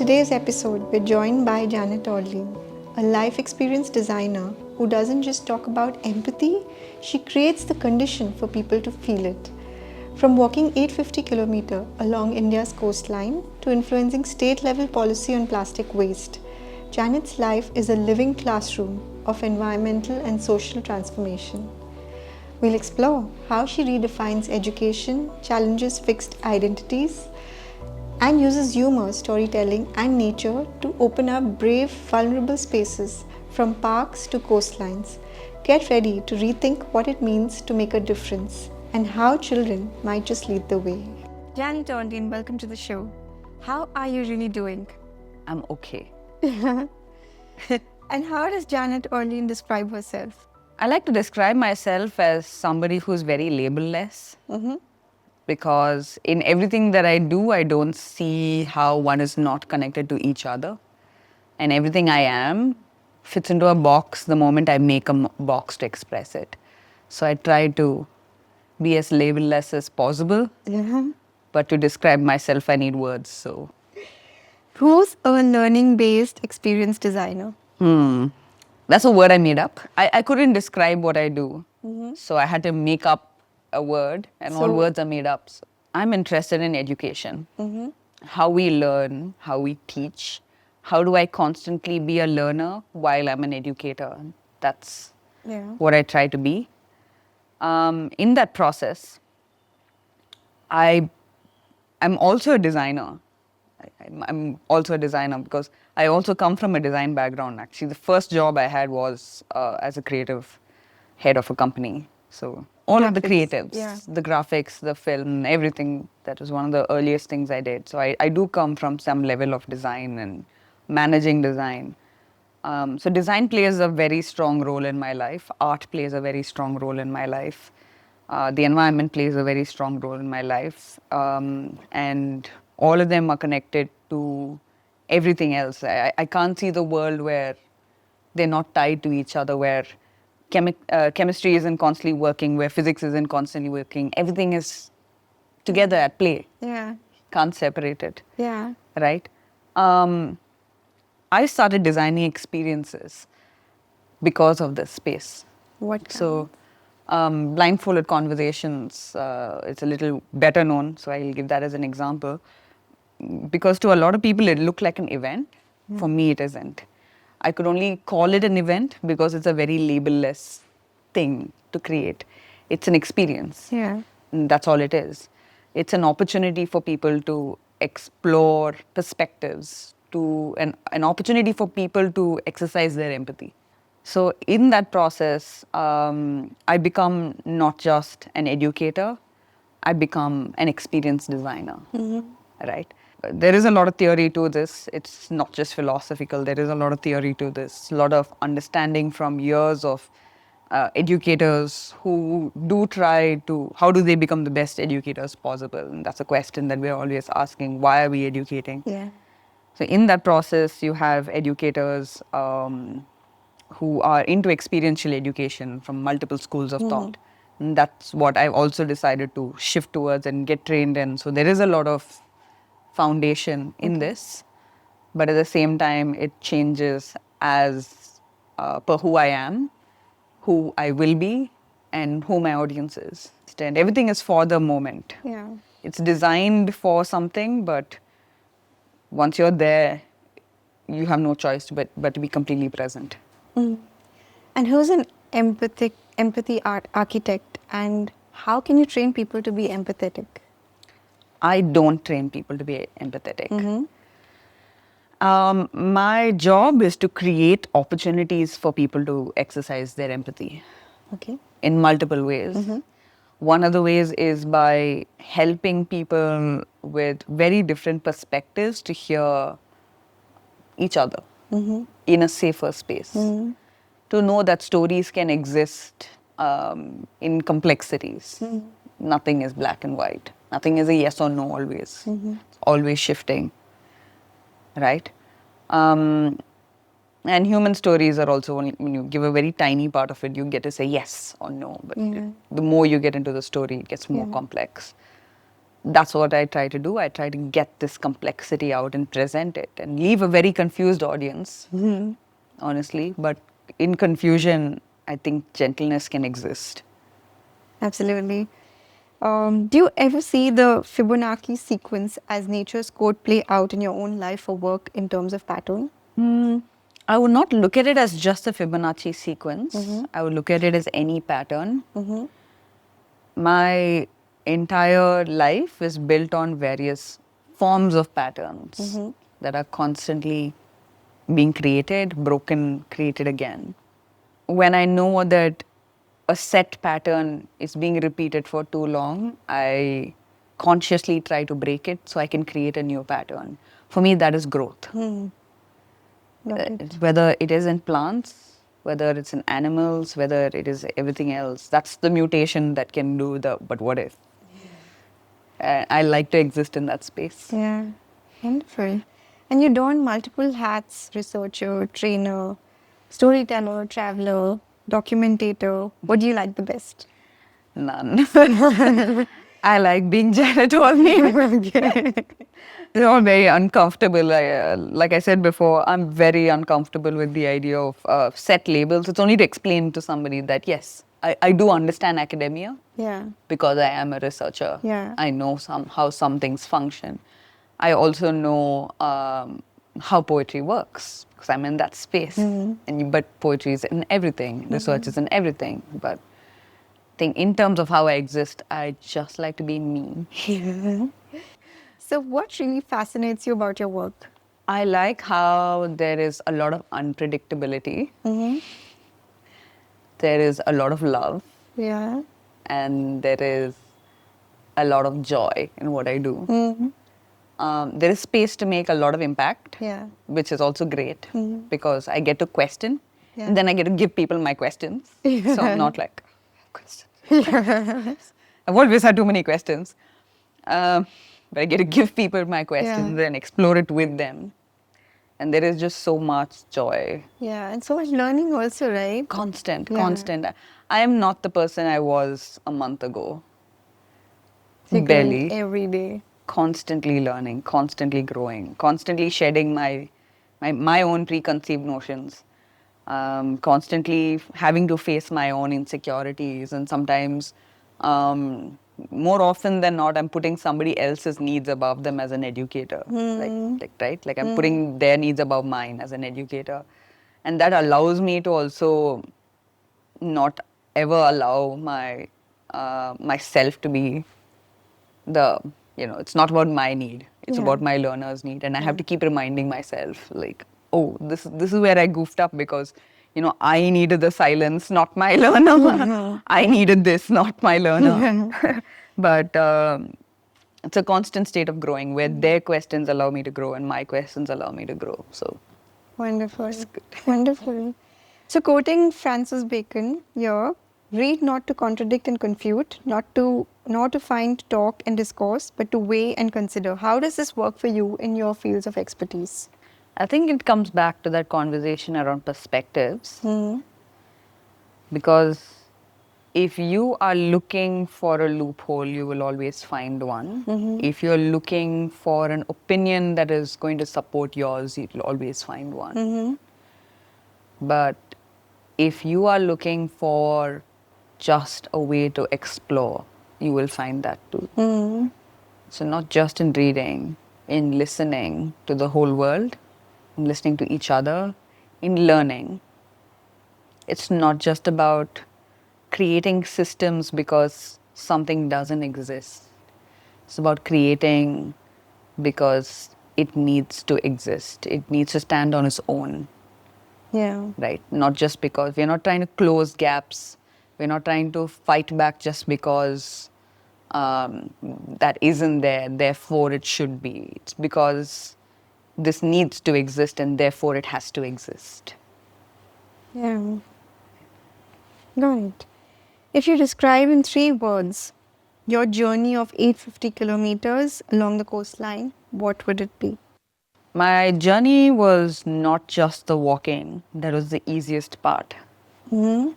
today's episode, we're joined by Janet Orlene, a life experience designer who doesn't just talk about empathy, she creates the condition for people to feel it. From walking 850 km along India's coastline to influencing state-level policy on plastic waste, Janet's life is a living classroom of environmental and social transformation. We'll explore how she redefines education, challenges fixed identities, and uses humor, storytelling, and nature to open up brave, vulnerable spaces from parks to coastlines. Get ready to rethink what it means to make a difference and how children might just lead the way. Janet Orlene, welcome to the show. How are you really doing? I'm okay. And how does Janet Orlene describe herself? I like to describe myself as somebody who's very label-less. Because in everything that I do, I don't see how one is not connected to each other. And everything I am fits into a box the moment I make a box to express it. So I try to be as label-less as possible. But to describe myself, I need words. So, Who's a learning-based experience designer? that's a word I made up. I couldn't describe what I do. So I had to make up a word, and all words are made up. So I'm interested in education. How we learn, how we teach. How do I constantly be a learner while I'm an educator? That's what I try to be. In that process, I'm also a designer. I'm also a designer because I also come from a design background. Actually, the first job I had was as a creative head of a company. So all of the creatives, the graphics, the film, everything, that was one of the earliest things I did. So I do come from some level of design and managing design. So design plays a very strong role in my life. Art plays a very strong role in my life. The environment plays a very strong role in my life. And all of them are connected to everything else. I can't see the world where they're not tied to each other, where chemistry isn't constantly working, where physics isn't constantly working. Everything is together at play. Can't separate it. Right? I started designing experiences because of this space. What? So, Blindfolded conversations, it's a little better known, so I'll give that as an example. Because to a lot of people, it looked like an event. For me, it isn't. I could only call it an event because it's a very label-less thing to create. It's an experience. And that's all it is. It's an opportunity for people to explore perspectives, an opportunity for people to exercise their empathy. So in that process, I become not just an educator, I become an experience designer, right? There is a lot of theory to this. It's not just philosophical. There is a lot of theory to this. A lot of understanding from years of educators who do try to, how do they become the best educators possible? And that's a question that we're always asking. Why are we educating? So in that process, you have educators who are into experiential education from multiple schools of thought. And that's what I've also decided to shift towards and get trained in. So there is a lot of foundation in this, but at the same time, it changes as per who I am, who I will be, and who my audience is. And everything is for the moment. It's designed for something, but once you're there, you have no choice but to be completely present. And who's an empathy art architect, and how can you train people to be empathetic? I don't train people to be empathetic. My job is to create opportunities for people to exercise their empathy in multiple ways. One of the ways is by helping people with very different perspectives to hear each other in a safer space. To know that stories can exist in complexities. Nothing is black and white. Nothing is a yes or no always. It's always shifting, right? And human stories are also, when you give a very tiny part of it, you get to say yes or no. But the more you get into the story, it gets more complex. that's what I try to do. I try to get this complexity out and present it and leave a very confused audience, honestly. But in confusion, I think gentleness can exist. Absolutely. Do you ever see the Fibonacci sequence as nature's code play out in your own life or work in terms of pattern? I would not look at it as just a Fibonacci sequence. I would look at it as any pattern. My entire life is built on various forms of patterns that are constantly being created, broken, created again. When I know that a set pattern is being repeated for too long, I consciously try to break it so I can create a new pattern. For me, that is growth. Got it. Whether it is in plants, whether it's in animals, whether it is everything else, that's the mutation that can do the but what if. I like to exist in that space. Yeah, wonderful. And you don multiple hats: researcher, trainer, storyteller, traveler, documentator. What do you like the best? None. I like being Janet Orlene. They're all very uncomfortable. Like I said before, I'm very uncomfortable with the idea of set labels. It's only to explain to somebody that, yes, I do understand academia Yeah. because I am a researcher. Yeah. I know how some things function. I also know how poetry works because I'm in that space. But poetry is in everything. Research is in everything. But think in terms of how I exist, I just like to be me. So, what really fascinates you about your work? I like how there is a lot of unpredictability. There is a lot of love, Yeah. and there is a lot of joy in what I do. There is space to make a lot of impact, Yeah. which is also great because I get to question, Yeah. and then I get to give people my questions. So I'm not like, questions. I've always had too many questions. But I get to give people my questions and explore it with them. And there is just so much joy. Yeah, and so much learning also, right? Constant, Yeah. constant. I am not the person I was a month ago. So you're Barely. growing every day. Constantly learning, constantly growing, constantly shedding my own preconceived notions, constantly having to face my own insecurities, and sometimes, more often than not, I'm putting somebody else's needs above them as an educator, like I'm putting their needs above mine as an educator, and that allows me to also not ever allow myself to be it's not about my need, it's about my learner's need, and I have to keep reminding myself like, oh, this is where I goofed up because I needed the silence, not my learner. I needed this, not my learner. But it's a constant state of growing where their questions allow me to grow and my questions allow me to grow. So Wonderful. Wonderful. So, quoting Francis Bacon here, read not to contradict and confute, not to find talk and discourse, but to weigh and consider. How does this work for you in your fields of expertise? I think it comes back to that conversation around perspectives. Because if you are looking for a loophole, you will always find one. If you're looking for an opinion that is going to support yours, you'll always find one. But if you are looking for just a way to explore, you will find that too. So not just in reading, in listening to the whole world, in listening to each other, in learning. It's not just about creating systems because something doesn't exist. It's about creating because it needs to exist. It needs to stand on its own. Yeah. Right? Not just because we're not trying to close gaps. We're not trying to fight back just because that isn't there, therefore it should be. It's because this needs to exist and therefore it has to exist. Yeah. Got it. If you describe in 3 words your journey of 850 kilometers along the coastline, what would it be? My journey was not just the walking, that was the easiest part. So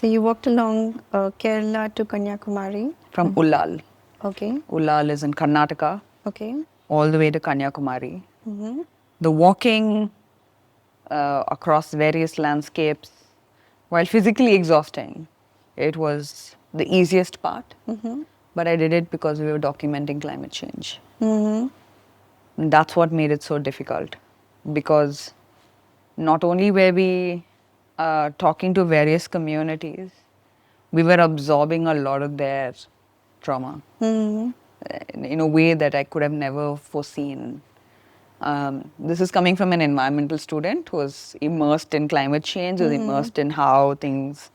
you walked along Kerala to Kanyakumari. From Ullal. Okay. Ullal is in Karnataka, Okay. all the way to Kanyakumari. Mm-hmm. The walking across various landscapes, while physically exhausting, it was the easiest part. Mm-hmm. But I did it because we were documenting climate change. Mm-hmm. And that's what made it so difficult. Because not only were we talking to various communities, we were absorbing a lot of their trauma Mm-hmm. in a way that I could have never foreseen. This is coming from an environmental student who was immersed in climate change, was immersed in how things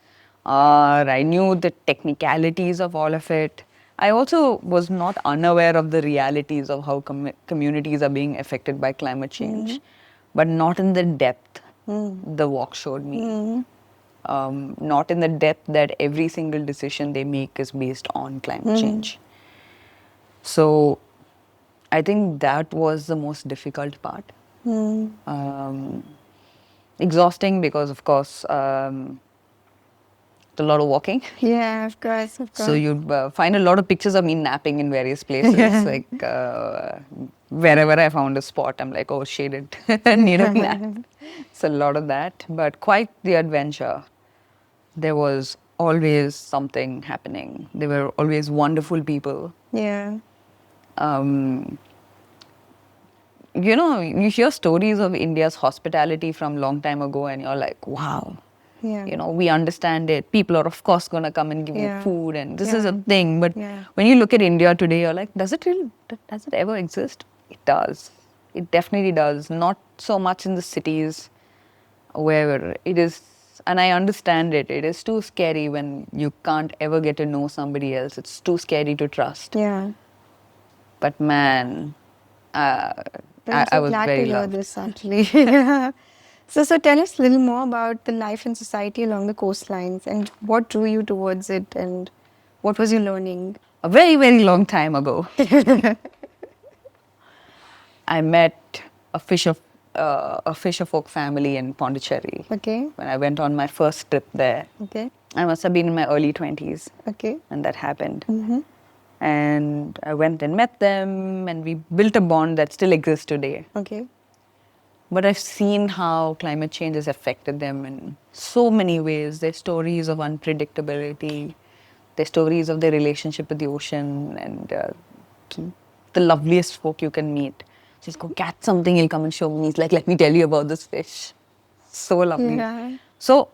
are. I knew the technicalities of all of it. I also was not unaware of the realities of how communities are being affected by climate change, but not in the depth the walk showed me. Not in the depth that every single decision they make is based on climate change. So I think that was the most difficult part. Exhausting because, of course, it's a lot of walking. Yeah, of course, of course. So you find a lot of pictures of me napping in various places. Like wherever I found a spot, I'm like, oh, shaded, need a nap. It's a lot of that, but quite the adventure. There was always something happening. There were always wonderful people. Yeah. You know, you hear stories of India's hospitality from long time ago and you're like, wow. Yeah. You know, we understand it. People are of course going to come and give you Yeah. food and this Yeah. is a thing. But Yeah. when you look at India today, you're like, does it ever exist? It does. It definitely does. Not so much in the cities where it is, and I understand it. It is too scary when you can't ever get to know somebody else. It's too scary to trust. Yeah. But man, But I'm so I was glad very to hear loved. this actually. So tell us a little more about the life and society along the coastlines and what drew you towards it and what was you learning? A very, very long time ago, I met a fisher folk family in Pondicherry. Okay. When I went on my first trip there, Okay. I must have been in my early 20s, Okay. and that happened. Mm-hmm. And I went and met them, and we built a bond that still exists today. Okay. But I've seen how climate change has affected them in so many ways. Their stories of unpredictability, their stories of their relationship with the ocean, and the loveliest folk you can meet. Just go catch something, he'll come and show me. He's like, let me tell you about this fish. So lovely. Yeah. So,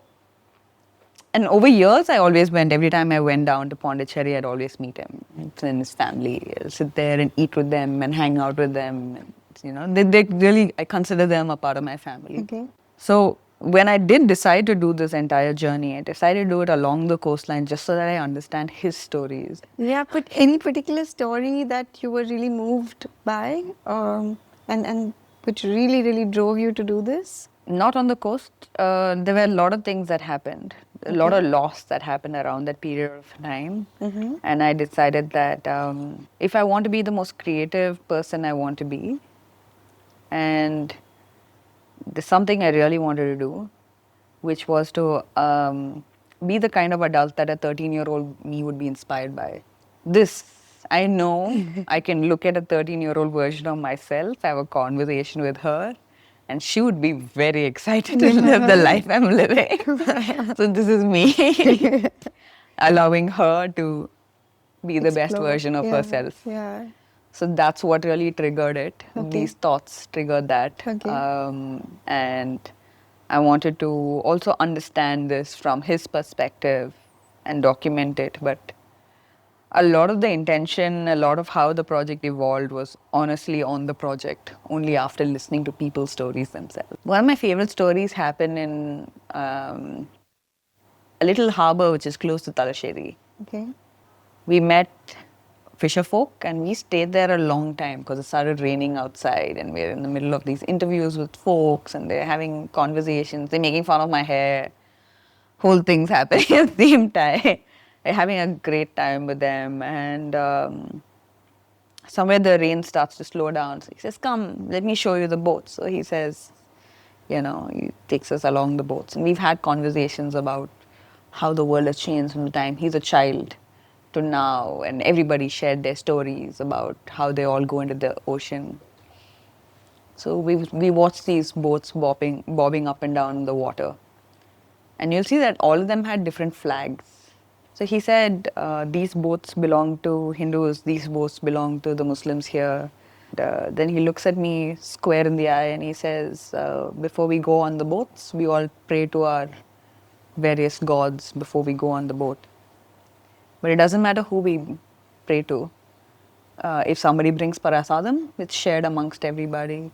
and over years, I always went, every time I went down to Pondicherry, I'd always meet him and his family. I'd sit there and eat with them and hang out with them. And, you know, they really, I consider them a part of my family. Okay. So when I did decide to do this entire journey, I decided to do it along the coastline just so that I understand his stories. Yeah, but any particular story that you were really moved by and which really, really drove you to do this? Not on the coast. There were a lot of things that happened, a lot of loss that happened around that period of time. And I decided that if I want to be the most creative person I want to be, and there's something I really wanted to do, which was to be the kind of adult that a 13-year-old me would be inspired by. This, I know, I can look at a 13-year-old version of myself, have a conversation with her, and she would be very excited to live the life I'm living. So this is me allowing her to be the best Explore. version of Yeah. herself. Yeah. So that's what really triggered it. Okay. These thoughts triggered that. Okay. And I wanted to also understand this from his perspective and document it. But a lot of the intention, a lot of how the project evolved was honestly on the project, only after listening to people's stories themselves. One of my favorite stories happened in a little harbor which is close to Talasheri. Okay. We met fisher folk and we stayed there a long time because it started raining outside and we're in the middle of these interviews with folks and they're having conversations, they're making fun of my hair, whole things happening at the same time. We're having a great time with them and somewhere the rain starts to slow down. So he says, come, let me show you the boats. So he says, you know, he takes us along the boats and we've had conversations about how the world has changed from the time he's a child to now, and everybody shared their stories about how they all go into the ocean. So we watched these boats bobbing up and down in the water, and you'll see that all of them had different flags. So he said, these boats belong to Hindus, these boats belong to the Muslims here. Then he looks at me square in the eye and he says, before we go on the boats, we all pray to our various gods before we go on the boat. But it doesn't matter who we pray to. If somebody brings parasadam, it's shared amongst everybody.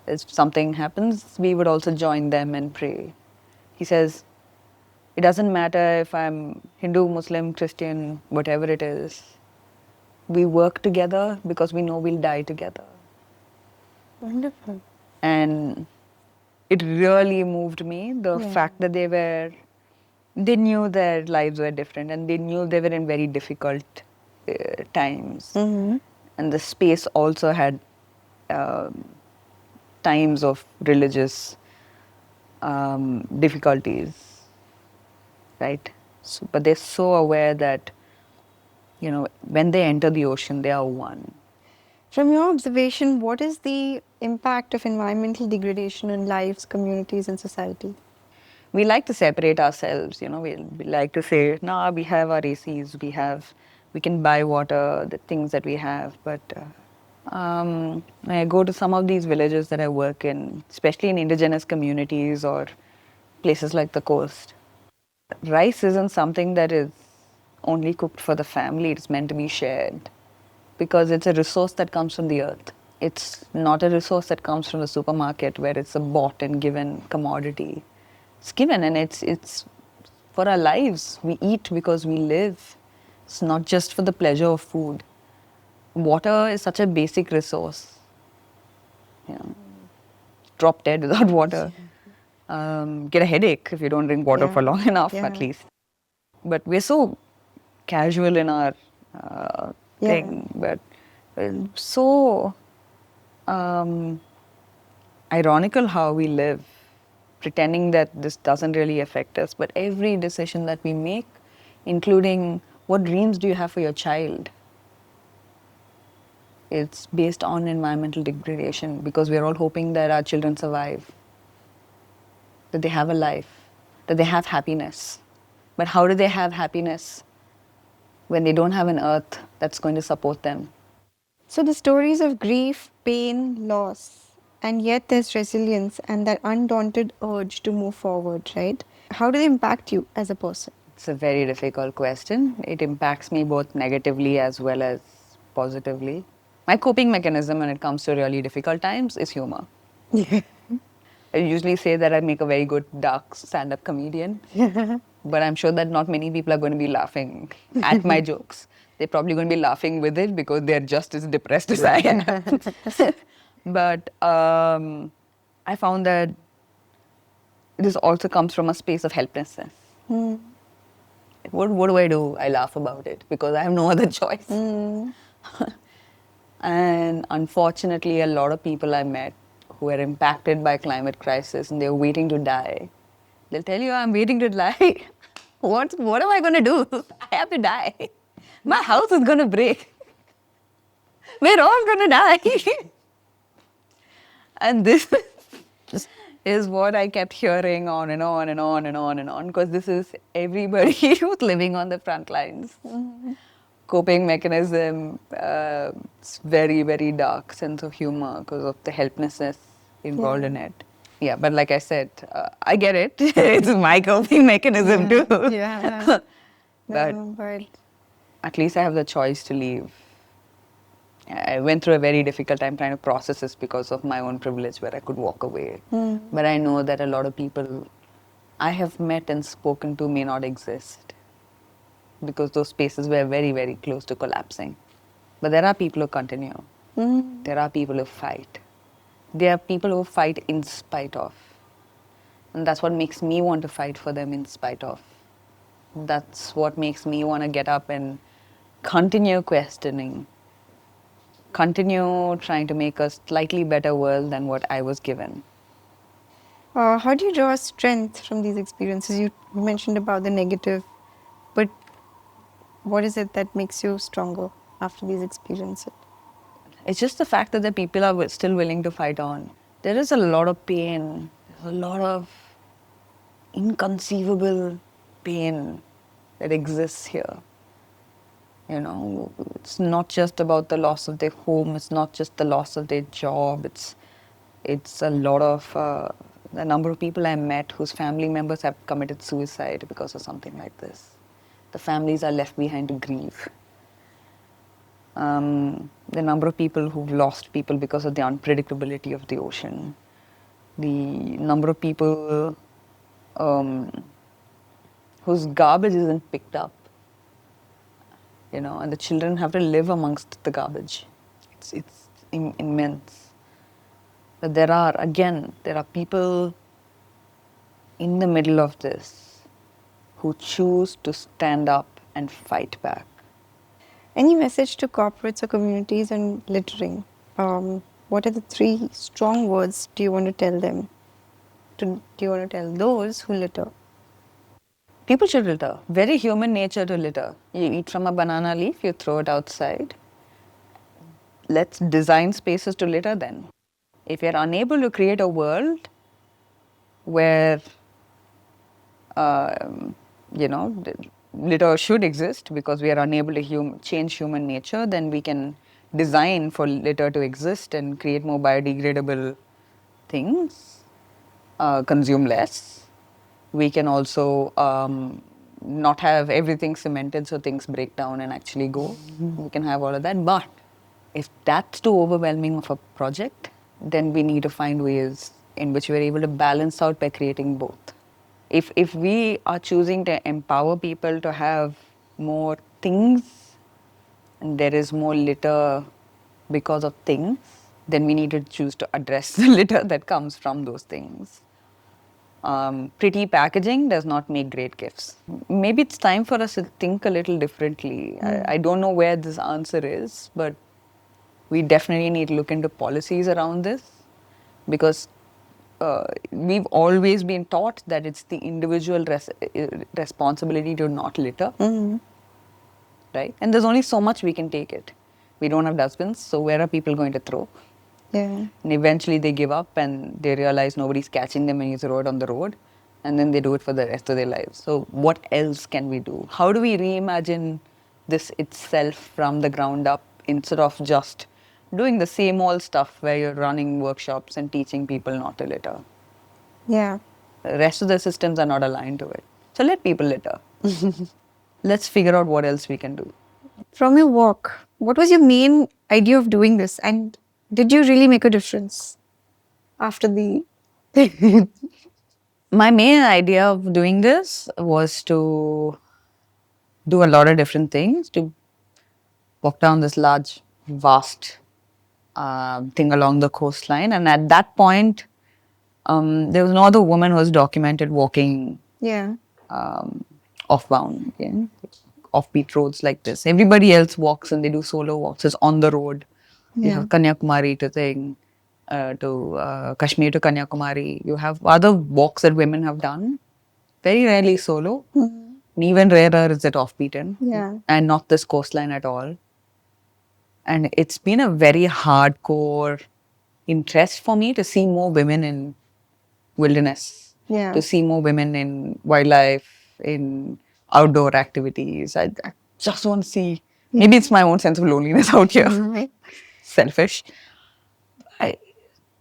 If something happens, we would also join them and pray. He says, it doesn't matter if I'm Hindu, Muslim, Christian, whatever it is. We work together because we know we'll die together. Wonderful. And it really moved me, the fact that they knew their lives were different and they knew they were in very difficult times. Mm-hmm. And the space also had times of religious difficulties, right? So, but they're so aware that, you know, when they enter the ocean, they are one. From your observation, what is the impact of environmental degradation on lives, communities, and society? We like to separate ourselves, you know, we like to say, nah, we have our ACs, we can buy water, the things that we have. But when I go to some of these villages that I work in, especially in indigenous communities or places like the coast, rice isn't something that is only cooked for the family, it's meant to be shared because it's a resource that comes from the earth. It's not a resource that comes from the supermarket where it's a bought and given commodity. It's given and it's for our lives. We eat because we live. It's not just for the pleasure of food. Water is such a basic resource. You know, drop dead without water. Get a headache if you don't drink water for long enough, at least. But we're so casual in our thing, but so ironical how we live, pretending that this doesn't really affect us. But every decision that we make, including what dreams do you have for your child, it's based on environmental degradation because we're all hoping that our children survive, that they have a life, that they have happiness. But how do they have happiness when they don't have an earth that's going to support them? So the stories of grief, pain, loss, and yet there's resilience and that undaunted urge to move forward, right? How do they impact you as a person? It's a very difficult question. It impacts me both negatively as well as positively. My coping mechanism when it comes to really difficult times is humor. I usually say that I make a very good dark stand-up comedian, but I'm sure that not many people are going to be laughing at my jokes. They're probably going to be laughing with it because they're just as depressed as I am. But I found that this also comes from a space of helplessness. What do I do? I laugh about it because I have no other choice. And unfortunately, a lot of people I met who are impacted by climate crisis and they're waiting to die, they'll tell you, I'm waiting to die. What am I going to do? I have to die. My house is going to break. We're all going to die. And this is what I kept hearing on and on and on and on and on, because this is everybody who's living on the front lines. Coping mechanism, it's very, very dark sense of humor because of the helplessness involved in it. Yeah, but like I said, I get it. It's my coping mechanism too. But at least I have the choice to leave. I went through a very difficult time trying to process this because of my own privilege where I could walk away. But I know that a lot of people I have met and spoken to may not exist because those spaces were very, very close to collapsing. But there are people who continue. There are people who fight. There are people who fight in spite of. And that's what makes me want to fight for them in spite of. That's what makes me want to get up and continue questioning. Continue trying to make a slightly better world than what I was given. How do you draw strength from these experiences? You mentioned about the negative, but What is it that makes you stronger after these experiences? It's just the fact that the people are still willing to fight on. There is a lot of pain, there's a lot of inconceivable pain that exists here. You know, it's not just about the loss of their home. It's not just the loss of their job. It's a lot of the number of people I met whose family members have committed suicide because of something like this. The families are left behind to grieve. The number of people who've lost people because of the unpredictability of the ocean. The number of people whose garbage isn't picked up, you know, and the children have to live amongst the garbage. It's immense. But there are people in the middle of this who choose to stand up and fight back. Any message to corporates or communities on littering? What are the 3 strong words do you want to tell them? Do you want to tell those who litter? People should litter. Very human nature to litter. You eat from a banana leaf, you throw it outside. Let's design spaces to litter then. If you're unable to create a world where, litter should exist because we are unable to change human nature, then we can design for litter to exist and create more biodegradable things, consume less. We can also not have everything cemented so things break down and actually go. We can have all of that. But if that's too overwhelming of a project, then we need to find ways in which we're able to balance out by creating both. If we are choosing to empower people to have more things and there is more litter because of things, then we need to choose to address the litter that comes from those things. Pretty packaging does not make great gifts. Maybe it's time for us to think a little differently. I don't know where this answer is, but we definitely need to look into policies around this because we've always been taught that it's the individual responsibility to not litter, right? And there's only so much we can take it. We don't have dustbins, so where are people going to throw? Yeah. And eventually they give up and they realize nobody's catching them when you throw it on the road, and then they do it for the rest of their lives. So what else can we do? How do we reimagine this itself from the ground up instead of just doing the same old stuff where you're running workshops and teaching people not to litter? Yeah. The rest of the systems are not aligned to it. So let people litter. Let's figure out what else we can do. From your walk, what was your main idea of doing this? And did you really make a difference after the... My main idea of doing this was to do a lot of different things, to walk down this large, vast thing along the coastline. And at that point, there was no other woman who was documented walking Yeah. off-bound, offbeat roads like this. Everybody else walks and they do solo walks. It's on the road. You have Kanyakumari to Kashmir to Kanyakumari. You have other walks that women have done. Very rarely solo. And even rarer is it off-beaten. Yeah. And not this coastline at all. And it's been a very hardcore interest for me to see more women in wilderness. Yeah. To see more women in wildlife, in outdoor activities. I just want to see. Maybe it's my own sense of loneliness out here. Right. Selfish.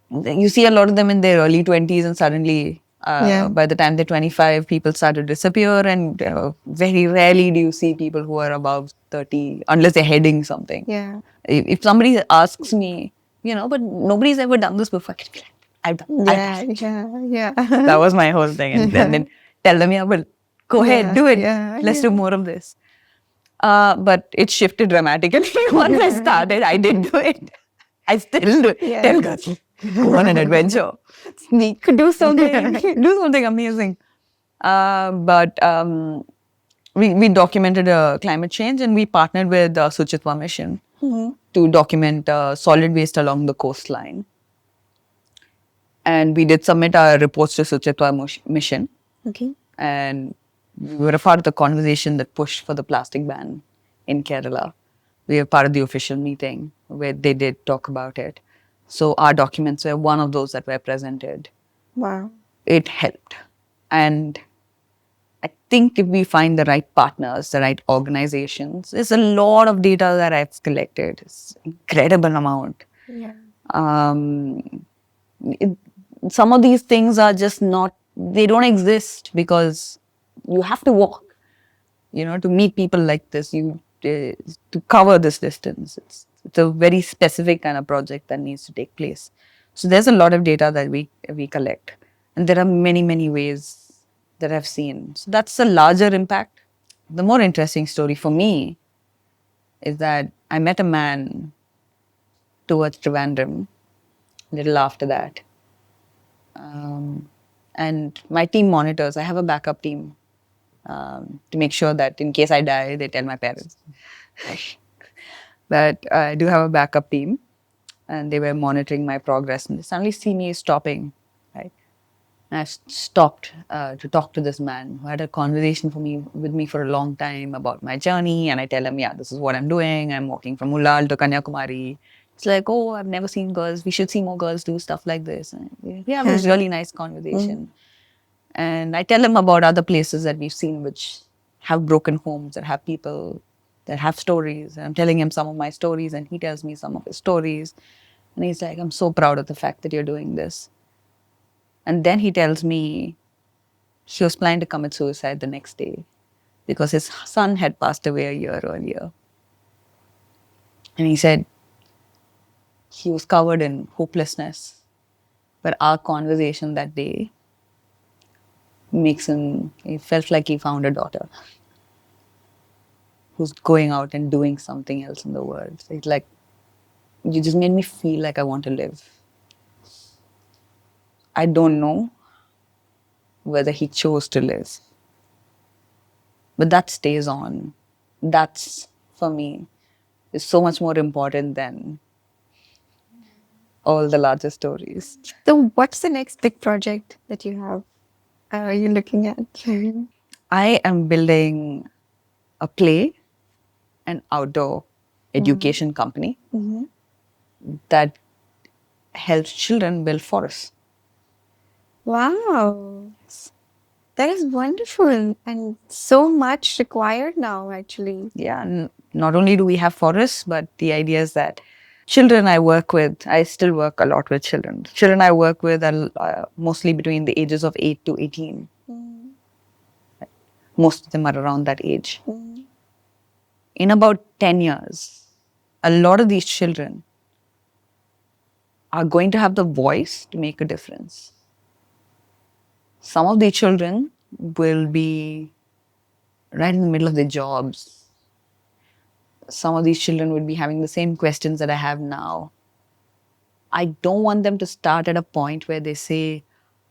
You see a lot of them in their early 20s and suddenly by the time they're 25, people start to disappear, and very rarely do you see people who are above 30 unless they're heading something. Yeah. If somebody asks me, but nobody's ever done this before, I can be like, I've done it. Yeah. That was my whole thing. And then tell them, well, go ahead, do it. Let's do more of this. But it shifted dramatically once I started. I did do it. I still do it. Tell girls, go on an adventure. Sneak, do something amazing. But we documented climate change, and we partnered with the Suchitwa mission to document solid waste along the coastline. And we did submit our reports to Suchitwa mission. Okay. And we were a part of the conversation that pushed for the plastic ban. in Kerala. We were part of the official meeting where they did talk about it. So our documents were one of those that were presented. Wow. It helped. And I think if we find the right partners, the right organizations, there's a lot of data that I've collected. It's incredible amount. Yeah. Um, it- some of these things are just not, they don't exist because you have to walk, to meet people like this, to cover this distance. It's a very specific kind of project that needs to take place. So there's a lot of data that we collect, and there are many, many ways that I've seen. So that's a larger impact. The more interesting story for me is that I met a man towards Trivandrum a little after that. And my team monitors, I have a backup team to make sure that in case I die, they tell my parents. But I do have a backup team, and they were monitoring my progress. And they suddenly see me stopping, right? And I stopped to talk to this man who had a conversation with me for a long time about my journey. And I tell him, yeah, this is what I'm doing. I'm walking from Ullal to Kanyakumari. It's like, oh, I've never seen girls. We should see more girls do stuff like this. And we have this really nice conversation. And I tell him about other places that we've seen which have broken homes, that have people that have stories. And I'm telling him some of my stories, and he tells me some of his stories. And he's like, I'm so proud of the fact that you're doing this. And then he tells me he was planning to commit suicide the next day because his son had passed away a year earlier. And he said he was covered in hopelessness. But our conversation that day he felt like he found a daughter who's going out and doing something else in the world. It's like, you just made me feel like I want to live. I don't know whether he chose to live, but that stays on. That's, for me, is so much more important than all the larger stories. So, what's the next big project that you have? Are you looking at? I am building a play and outdoor education company that helps children build forests. Wow. That is wonderful and so much required now, actually. Yeah, not only do we have forests, but the idea is that children I work with, I still work a lot with children. Children I work with are mostly between the ages of 8 to 18. Most of them are around that age. In about 10 years, a lot of these children are going to have the voice to make a difference. Some of the children will be right in the middle of their jobs. Some of these children would be having the same questions that I have now. I don't want them to start at a point where they say,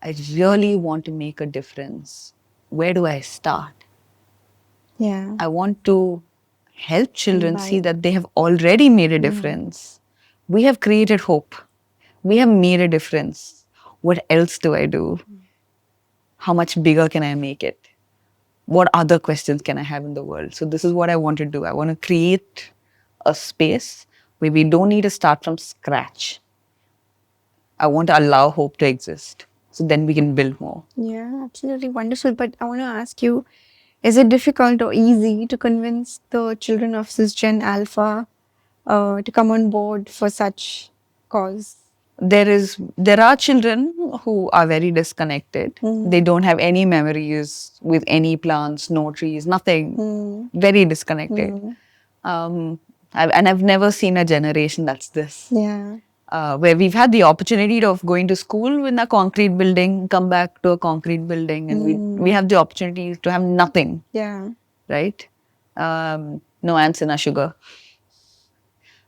I really want to make a difference. Where do I start? Yeah. I want to help children see that they have already made a difference. We have created hope. We have made a difference. What else do I do? How much bigger can I make it? What other questions can I have in the world? So this is what I want to do. I want to create a space where we don't need to start from scratch. I want to allow hope to exist. So then we can build more. Yeah, absolutely wonderful. But I want to ask you, is it difficult or easy to convince the children of cisgen alpha to come on board for such cause? There are children who are very disconnected. They don't have any memories with any plants, no trees, nothing. Very disconnected. I've never seen a generation that's this. Yeah. Where we've had the opportunity of going to school in a concrete building, come back to a concrete building, and we have the opportunity to have nothing. Yeah. Right? No ants in our sugar.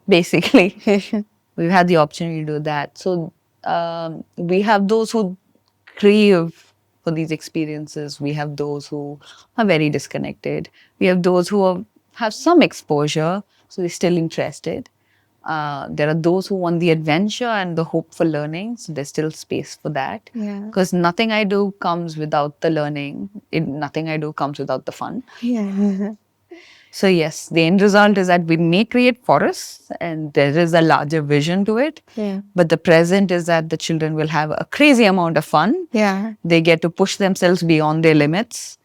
Basically, we've had the opportunity to do that. So we have those who crave for these experiences. We have those who are very disconnected. We have those who have some exposure, so they're still interested. There are those who want the adventure and the hope for learning, so there's still space for that. Yeah. Because nothing I do comes without the learning. Nothing I do comes without the fun. Yeah. So yes, the end result is that we may create forests and there is a larger vision to it. Yeah. But the present is that the children will have a crazy amount of fun. Yeah. They get to push themselves beyond their limits.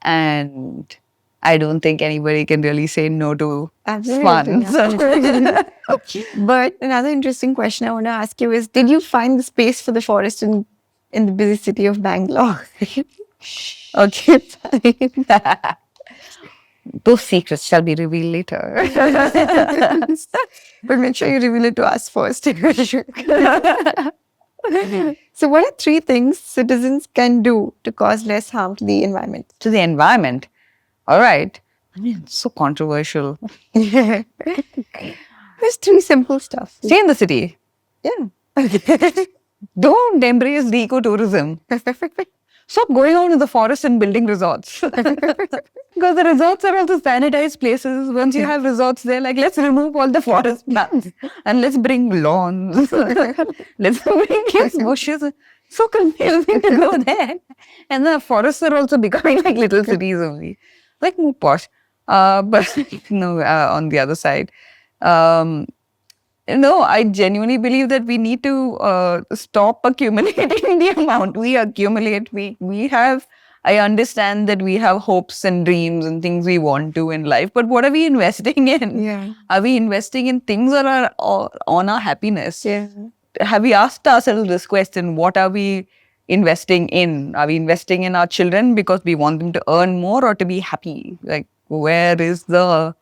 And I don't think anybody can really say no to Absolutely. fun. So But another interesting question I want to ask you is, did you find the space for the forest in the busy city of Bangalore? okay, fine. Those secrets shall be revealed later. But make sure you reveal it to us first. So what are 3 things citizens can do to cause less harm to the environment? To the environment. All right. I mean, it's so controversial. There's 3 simple stuff. Stay in the city. Yeah. Don't embrace the ecotourism. Stop going out in the forest and building resorts. Because the resorts are also sanitized places. Once you have resorts there, like, let's remove all the forest plants and let's bring lawns. Let's bring bushes. So confusing to go there. And the forests are also becoming like little cities only. Like more posh. But no, on the other side. No, I genuinely believe that we need to stop accumulating the amount we accumulate. We have, I understand that we have hopes and dreams and things we want to in life, but what are we investing in? Yeah. Are we investing in things that are on our happiness? Yeah. Have we asked ourselves this question? What are we investing in? Are we investing in our children because we want them to earn more or to be happy? Like, where is the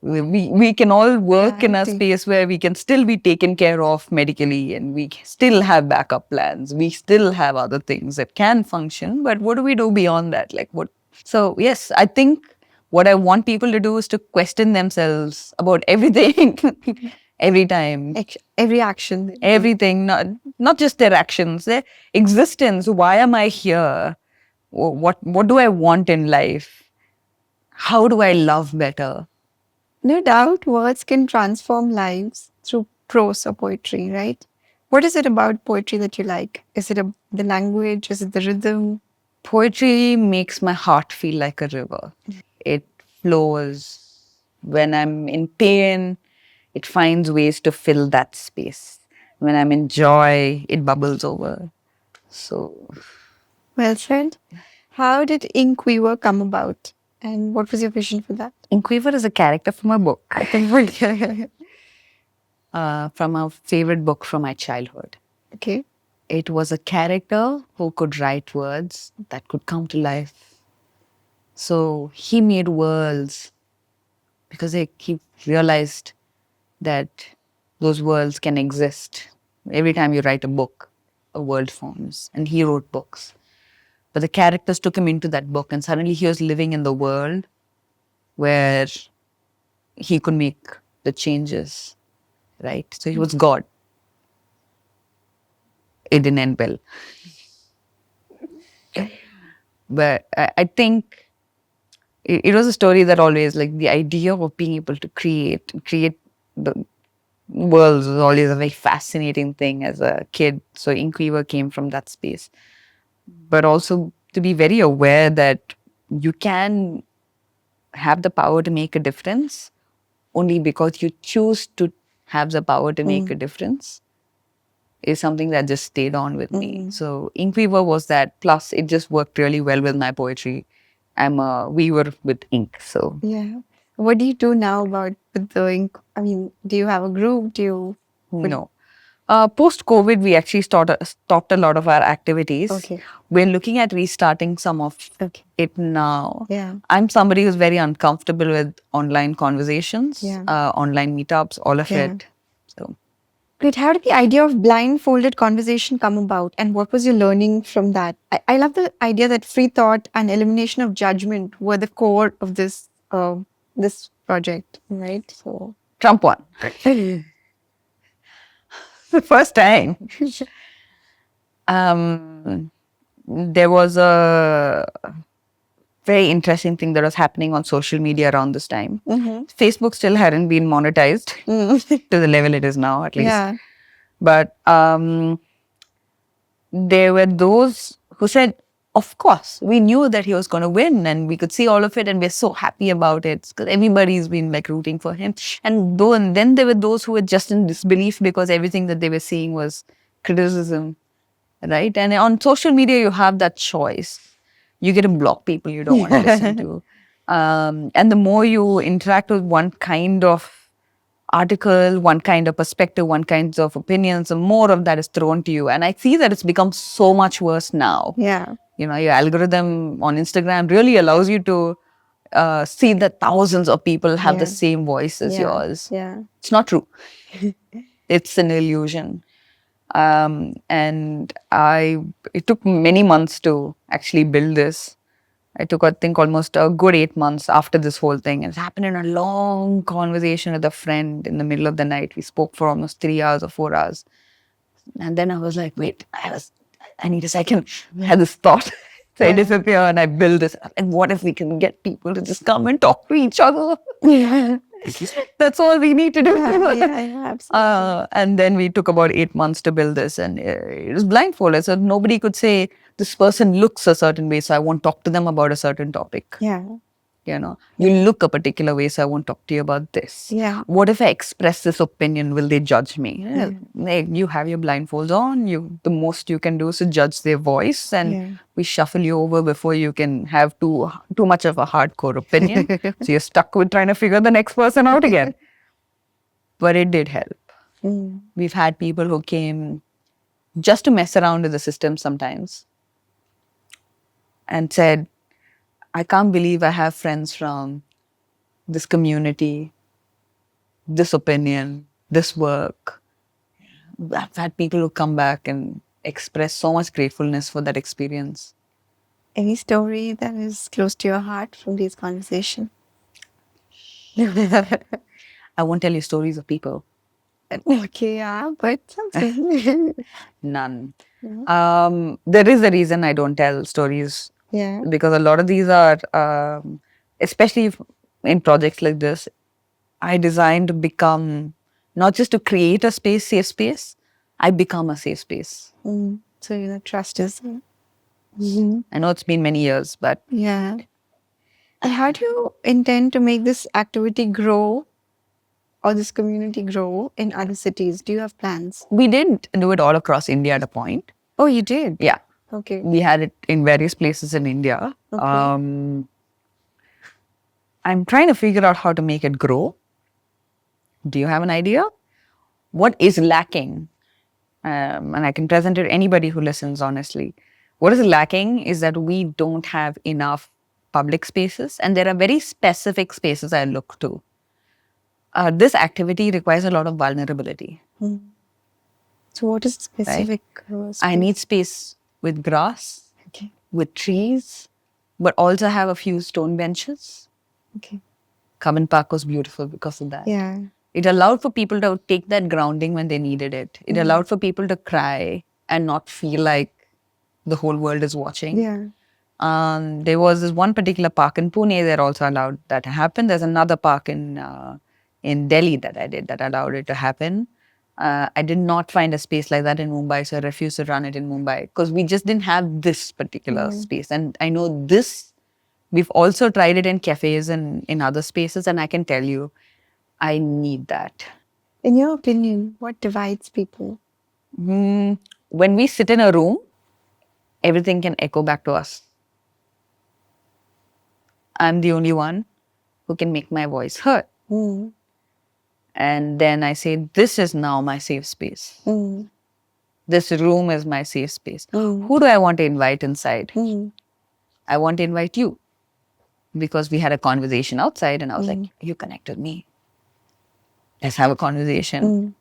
we can all work in a space where we can still be taken care of medically and we still have backup plans. We still have other things that can function. But what do we do beyond that? Like what? So yes, I think what I want people to do is to question themselves about everything, every time. Every action. Everything, not just their actions, their existence. Why am I here? What do I want in life? How do I love better? No doubt words can transform lives through prose or poetry, right? What is it about poetry that you like? Is it the language? Is it the rhythm? Poetry makes my heart feel like a river. It flows. When I'm in pain, it finds ways to fill that space. When I'm in joy, it bubbles over. So, Well said. How did InkWeaver come about? And what was your vision for that? InkWeaver is a character from a book. From a favorite book from my childhood. Okay. It was a character who could write words that could come to life. So he made worlds because he realized that those worlds can exist. Every time you write a book, a world forms. And he wrote books. But the characters took him into that book and suddenly he was living in the world where he could make the changes, right? So he was God. It didn't end well. But I think it was a story that always, like, the idea of being able to create the worlds was always a very fascinating thing as a kid. So InkWeaver came from that space. But also to be very aware that you can have the power to make a difference only because you choose to have the power to make a difference is something that just stayed on with me. So InkWeaver was that. Plus, it just worked really well with my poetry. I'm a weaver with ink. So yeah. What do you do now with the ink? I mean, do you have a group? No. Post-COVID, we actually stopped a lot of our activities. Okay. We're looking at restarting some of it now. Yeah. I'm somebody who's very uncomfortable with online conversations, online meetups, all of it. So, great. How did the idea of blindfolded conversation come about, and what was your learning from that? I love the idea that free thought and elimination of judgment were the core of this this project, right? So Trump won. The first time. There was a very interesting thing that was happening on social media around this time. Facebook still hadn't been monetized to the level it is now, at least. yeah. But there were those who said, Of course, we knew that he was going to win and we could see all of it and we're so happy about it because everybody's been like rooting for him. And then there were those who were just in disbelief because everything that they were seeing was criticism, right? And on social media, you have that choice. You get to block people you don't want to listen to. And the more you interact with one kind of article, one kind of perspective, one kind of opinions, the more of that is thrown to you. And I see that it's become so much worse now. Yeah. You know, your algorithm on Instagram really allows you to see that thousands of people have the Yeah. same voice as Yeah. yours. Yeah. It's not true. It's an illusion. It took many months to actually build this. I took, I think, almost a good 8 months after this whole thing. It happened in a long conversation with a friend in the middle of the night. We spoke for almost 3 hours or 4 hours. And then I was like, wait, I need a second. I had this thought. So I disappear and I build this. And what if we can get people to just come and talk to each other? Yeah. That's all we need to do. Yeah, absolutely. And then we took about 8 months to build this, and it was blindfolded. So nobody could say, this person looks a certain way, so I won't talk to them about a certain topic. Yeah. You know, you look a particular way, so I won't talk to you about this. Yeah. What if I express this opinion? Will they judge me? Hey, you have your blindfolds on. The most you can do is to judge their voice, and we shuffle you over before you can have too much of a hardcore opinion. So you're stuck with trying to figure the next person out again. But it did help. We've had people who came just to mess around with the system sometimes and said, I can't believe I have friends from this community, this opinion, this work. I've had people who come back and express so much gratefulness for that experience. Any story that is close to your heart from these conversations? I won't tell you stories of people. Okay, yeah, but something. None. There is a reason I don't tell stories. Yeah. Because a lot of these are, especially in projects like this, I designed to become, not just to create a space, safe space, I become a safe space. So, trust is. I know it's been many years, but Yeah. And how do you intend to make this activity grow or this community grow in other cities? Do you have plans? we did do it all across India at a point. Oh, you did? Yeah. Okay. We had it in various places in India. Okay. I'm trying to figure out how to make it grow. Do you have an idea? What is lacking? And I can present it to anybody who listens, honestly. What is lacking is that we don't have enough public spaces, and there are very specific spaces I look to. This activity requires a lot of vulnerability. So, what is specific? I need space with grass, Okay. with trees, but also have a few stone benches. Okay. Cubbon Park was beautiful because of that. Yeah. It allowed for people to take that grounding when they needed it. It allowed for people to cry and not feel like the whole world is watching. Yeah. There was this one particular park in Pune that also allowed that to happen. There's another park in Delhi that I did that allowed it to happen. I did not find a space like that in Mumbai, so I refused to run it in Mumbai because we just didn't have this particular space. And I know this, we've also tried it in cafes and in other spaces, and I can tell you, I need that. In your opinion, what divides people? When we sit in a room, everything can echo back to us. I'm the only one who can make my voice heard. And then I say, this is now my safe space. This room is my safe space. Who do I want to invite inside? I want to invite you. Because we had a conversation outside and I was like, you connect with me. Let's have a conversation.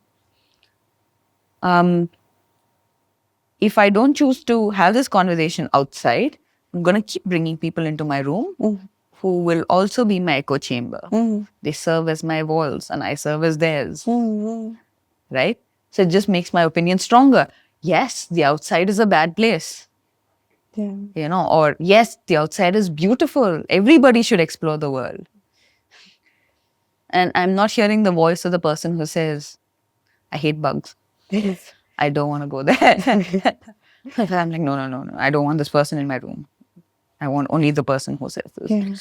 If I don't choose to have this conversation outside, I'm going to keep bringing people into my room who will also be my echo chamber. They serve as my walls and I serve as theirs. Right? So it just makes my opinion stronger. Yes, the outside is a bad place. Yeah. Or yes, the outside is beautiful. Everybody should explore the world. And I'm not hearing the voice of the person who says, I hate bugs. I don't want to go there. I'm like, no. I don't want this person in my room. I want only the person who says this. Yeah.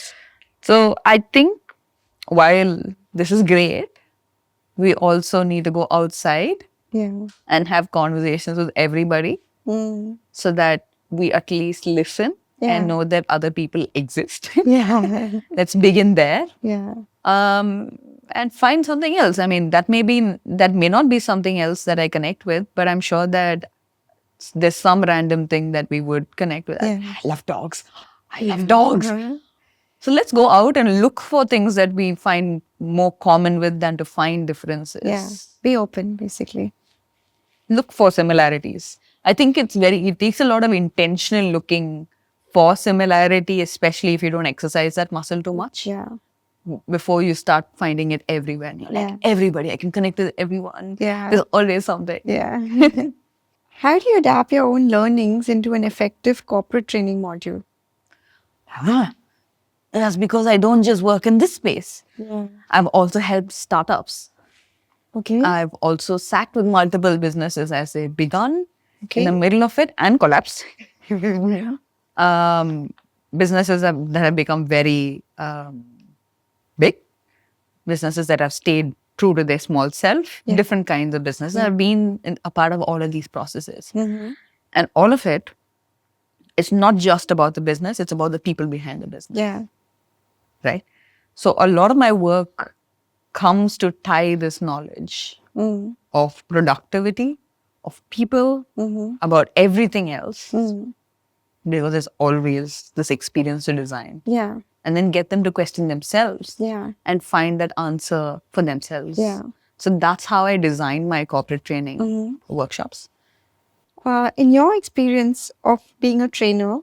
So I think while this is great, we also need to go outside Yeah. and have conversations with everybody so that we at least listen Yeah. and know that other people exist. Yeah. Let's begin there. Yeah. And find something else. I mean, that may not be something else that I connect with, but I'm sure that there's some random thing that we would connect with. Yeah. I love dogs. I love dogs. So let's go out and look for things that we find more common with than to find differences. Yeah. Be open, basically. Look for similarities. I think it takes a lot of intentional looking for similarity, especially if you don't exercise that muscle too much. Yeah. Before you start finding it everywhere. And you're like, everybody, I can connect with everyone. Yeah. There's always something. Yeah. How do you adapt your own learnings into an effective corporate training module? That's because I don't just work in this space. Yeah. I've also helped startups. Okay. I've also sat with multiple businesses as they begun Okay. in the middle of it and collapsed. Businesses that have become very big, businesses that have stayed true to their small self, different kinds of businesses. I've been a part of all of these processes. And all of it, it's not just about the business, it's about the people behind the business. Yeah. Right? So a lot of my work comes to tie this knowledge of productivity, of people, about everything else. Because there's always this experience to design. Yeah. And then get them to question themselves. Yeah. And find that answer for themselves. Yeah. So that's how I design my corporate training workshops. In your experience of being a trainer,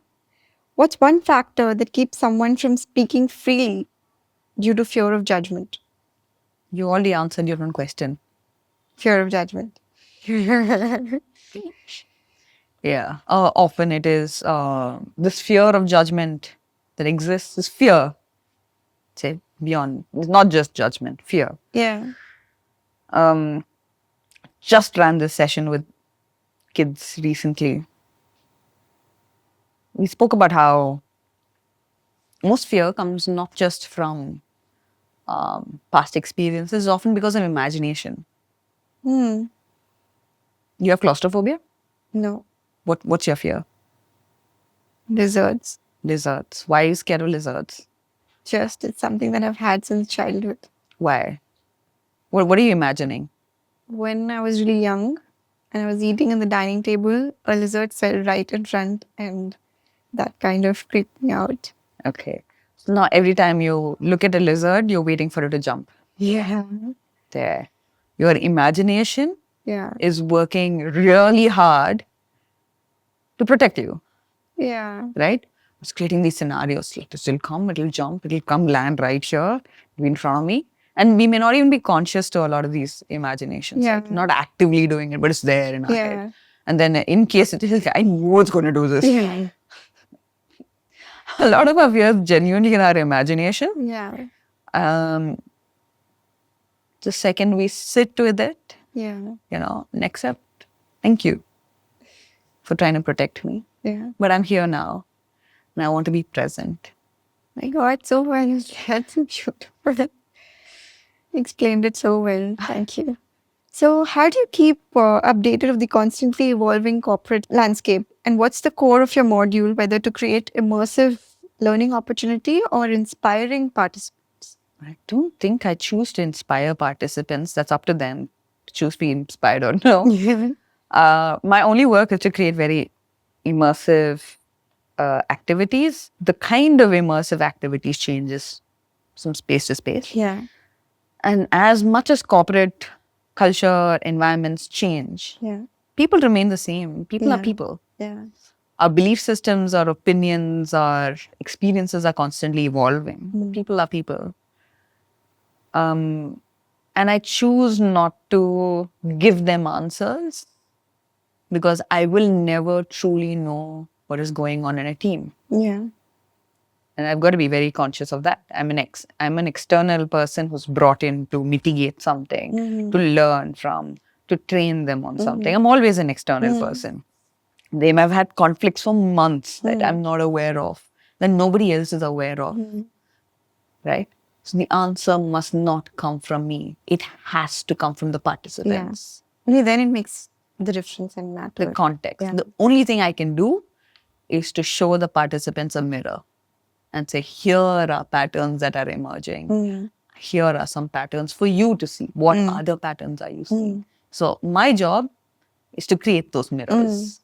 what's one factor that keeps someone from speaking freely due to fear of judgment? You already answered your own question. Fear of judgment. Yeah. Often it is this fear of judgment that exists, this fear, say, beyond, it's not just judgment, fear. Yeah. Just ran this session with kids recently. We spoke about how most fear comes not just from past experiences, often because of imagination. You have claustrophobia? No. What's your fear? Lizards. Lizards. Why are you scared of lizards? Just, it's something that I've had since childhood. Why? What are you imagining? When I was really young and I was eating in the dining table, a lizard fell right in front and that kind of creeped me out. Okay. So now every time you look at a lizard, you're waiting for it to jump. Yeah. There. Your imagination Yeah. is working really hard to protect you, Yeah. right? It's creating these scenarios. Like this will come, it'll jump, it'll come land right here, be in front of me. And we may not even be conscious to a lot of these imaginations. Yeah. Like, not actively doing it, but it's there in our Yeah. head. And then in case it is, I know it's going to do this. Yeah. A lot of our fears genuinely in our imagination. Yeah. The second we sit with it, Yeah. and accept, thank you for trying to protect me. Yeah. But I'm here now and I want to be present. My God, so well. That's so beautiful. Explained it so well. Thank you. So, how do you keep updated of the constantly evolving corporate landscape? And what's the core of your module, whether to create immersive learning opportunity or inspiring participants? I don't think I choose to inspire participants. That's up to them to choose to be inspired or no. My only work is to create very immersive activities. The kind of immersive activities changes from space to space. Yeah. And as much as corporate culture, environments change, Yeah. people remain the same. People are Yeah. people. Yeah. Our belief systems, our opinions, our experiences are constantly evolving. People are people. And I choose not to give them answers because I will never truly know what is going on in a team. Yeah. And I've got to be very conscious of that. I'm an external person who's brought in to mitigate something, to learn from, to train them on something. I'm always an external person. They may have had conflicts for months that I'm not aware of, that nobody else is aware of, right? So the answer must not come from me. It has to come from the participants. Only then it makes the difference and matter. The context. Yeah. The only thing I can do is to show the participants a mirror and say, here are patterns that are emerging. Here are some patterns for you to see. What other patterns are you seeing? So my job is to create those mirrors.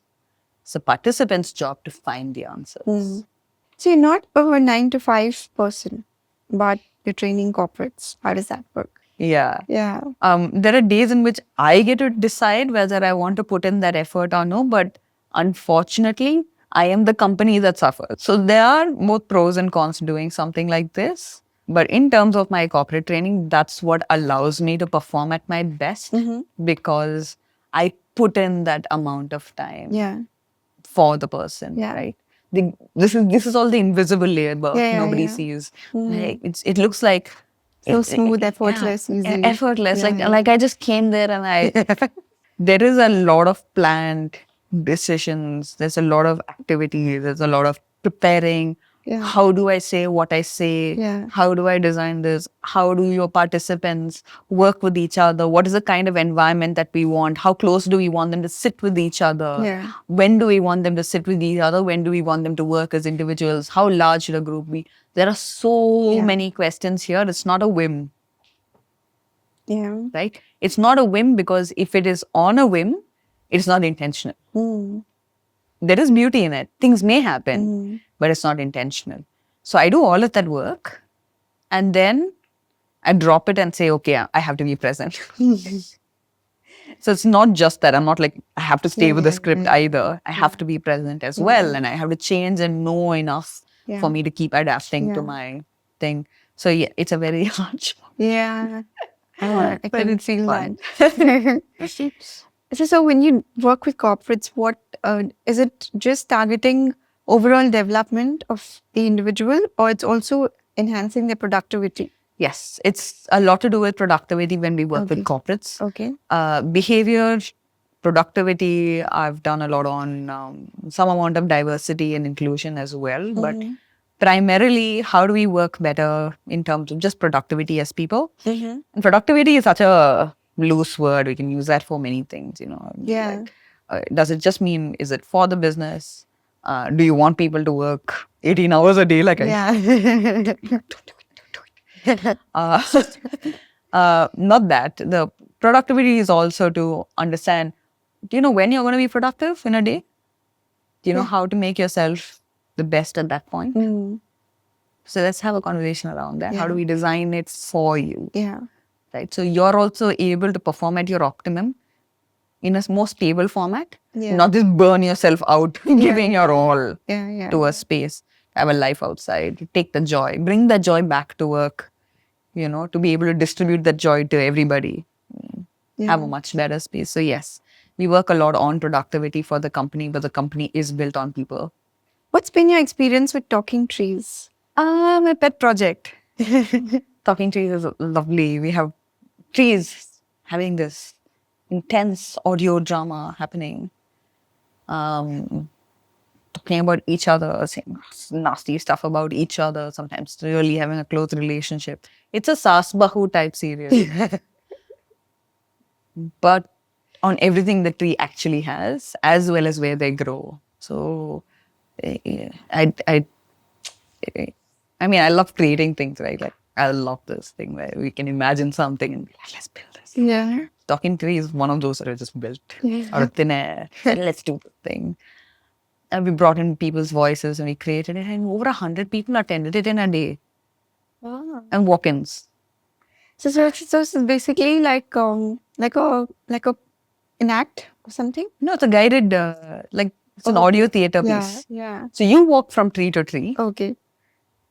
It's the participants' job to find the answers. So you're not a 9 to 5 person, but you're training corporates. How does that work? Yeah. Yeah. There are days in which I get to decide whether I want to put in that effort or no, but unfortunately, I am the company that suffers. So there are both pros and cons to doing something like this. But in terms of my corporate training, that's what allows me to perform at my best because I put in that amount of time for the person, right? This is all the invisible labor nobody sees. Like, it looks like so smooth, effortless, easy. Effortless. Like I just came there and there is a lot of planned decisions. There's a lot of activity. There's a lot of preparing. How do I say what I say? How do I design this? How do your participants work with each other? What is the kind of environment that we want? How close do we want them to sit with each other? When do we want them to sit with each other? When do we want them to work as individuals? How large should a group be? There are so many questions here. It's not a whim. Right? It's not a whim because if it is on a whim, it's not intentional. There is beauty in it. Things may happen, but it's not intentional. So I do all of that work and then I drop it and say, okay, I have to be present. So it's not just that. I'm not like, I have to stay with the script either. I have to be present as well. And I have to change and know enough for me to keep adapting to my thing. So yeah, it's a very hard job. Yeah. I But can it's feel fun. that. So when you work with corporates, what is it just targeting overall development of the individual or it's also enhancing their productivity? Yes, it's a lot to do with productivity when we work with corporates. Behavior, productivity, I've done a lot on some amount of diversity and inclusion as well. But primarily, how do we work better in terms of just productivity as people? And productivity is such a loose word. We can use that for many things, you know. Does it just mean, is it for the business? Do you want people to work 18 hours a day like I not that. The productivity is also to understand, do you know when you're going to be productive in a day? Do you know how to make yourself the best at that point? So let's have a conversation around that. How do we design it for you? Right. So you're also able to perform at your optimum in a more stable format, not just burn yourself out, giving your all to a space, have a life outside, take the joy, bring the joy back to work, you know, to be able to distribute that joy to everybody, have a much better space. So yes, we work a lot on productivity for the company, but the company is built on people. What's been your experience with talking trees? My pet project. Talking trees is lovely. We have trees having this intense audio drama happening. Talking about each other, saying nasty stuff about each other, sometimes really having a close relationship. It's a Saas Bahu type serial. But on everything the tree actually has, as well as where they grow. So I mean, I love creating things, right? Like, I love this thing where we can imagine something and be like, let's build this. Talking tree is one of those that are just built out of thin air. Let's do the thing. And we brought in people's voices and we created it, and over 100 people attended it in a day. Wow. And walk-ins. So it's basically like an act or something? No, it's a guided, it's an audio theater piece. So you walk from tree to tree.